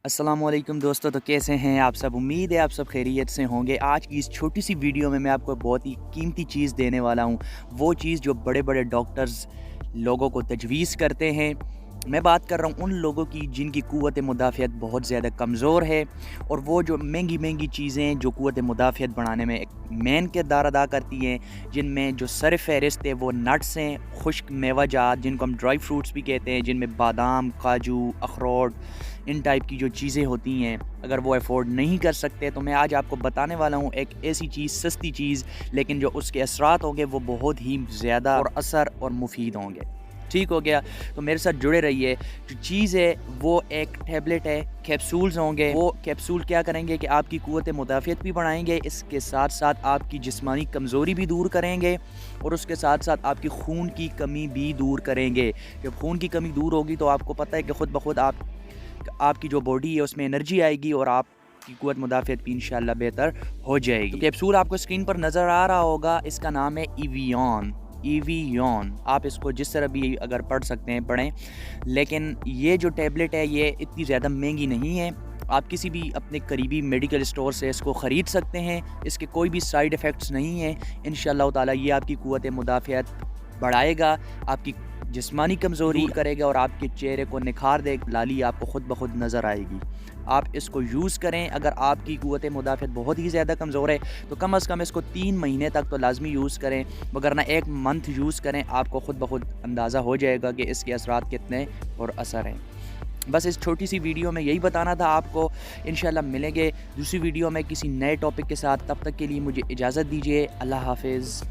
السلام علیکم دوستو، تو کیسے ہیں آپ سب؟ امید ہے آپ سب خیریت سے ہوں گے۔ آج کی اس چھوٹی سی ویڈیو میں آپ کو بہت ہی قیمتی چیز دینے والا ہوں، وہ چیز جو بڑے بڑے ڈاکٹرز لوگوں کو تجویز کرتے ہیں۔ میں بات کر رہا ہوں ان لوگوں کی جن کی قوت مدافعت بہت زیادہ کمزور ہے، اور وہ جو مہنگی چیزیں جو قوت مدافعت بڑھانے میں ایک مین کردار ادا کرتی ہیں، جن میں جو سر فہرست ہے وہ نٹس ہیں، خشک میوہ جات جن کو ہم ڈرائی فروٹس بھی کہتے ہیں، جن میں بادام، کاجو، اخروٹ، ان ٹائپ کی جو چیزیں ہوتی ہیں۔ اگر وہ افورڈ نہیں کر سکتے تو میں آج آپ کو بتانے والا ہوں ایک ایسی چیز، سستی چیز، لیکن جو اس کے اثرات ہوں گے وہ بہت ہی زیادہ اور اثر اور مفید ہوں گے۔ ٹھیک ہو گیا؟ تو میرے ساتھ جڑے رہیے۔ جو چیز ہے وہ ایک ٹیبلٹ ہے، کیپسولز ہوں گے۔ وہ کیپسول کیا کریں گے کہ آپ کی قوت مدافعت بھی بڑھائیں گے، اس کے ساتھ ساتھ آپ کی جسمانی کمزوری بھی دور کریں گے، اور اس کے ساتھ ساتھ آپ کی خون کی کمی بھی دور کریں گے۔ جب خون کی کمی دور ہوگی تو آپ کو پتہ ہے کہ خود بخود آپ کی جو باڈی ہے اس میں انرجی آئے گی، اور آپ کی قوت مدافعت بھی انشاءاللہ بہتر ہو جائے گی۔ تو کیپسول آپ کو اسکرین پر نظر آ رہا ہوگا، اس کا نام ہے ایویون۔ آپ اس کو جس طرح بھی اگر پڑھ سکتے ہیں پڑھیں، لیکن یہ جو ٹیبلٹ ہے یہ اتنی زیادہ مہنگی نہیں ہے۔ آپ کسی بھی اپنے قریبی میڈیکل اسٹور سے اس کو خرید سکتے ہیں۔ اس کے کوئی بھی سائیڈ ایفیکٹس نہیں ہیں۔ انشاءاللہ تعالی یہ آپ کی قوت مدافعت بڑھائے گا، آپ کی جسمانی کمزوری دور کرے گا، اور آپ کے چہرے کو نکھار دے، لالی آپ کو خود بخود نظر آئے گی۔ آپ اس کو یوز کریں۔ اگر آپ کی قوت مدافعت بہت ہی زیادہ کمزور ہے تو کم از کم اس کو 3 مہینے تک تو لازمی یوز کریں، وگرنہ 1 منتھ یوز کریں، آپ کو خود بخود اندازہ ہو جائے گا کہ اس کے اثرات کتنے اور اثر ہیں۔ بس اس چھوٹی سی ویڈیو میں یہی بتانا تھا آپ کو۔ انشاءاللہ ملیں گے دوسری ویڈیو میں کسی نئے ٹاپک کے ساتھ، تب تک کے لیے مجھے اجازت دیجیے۔ اللہ حافظ۔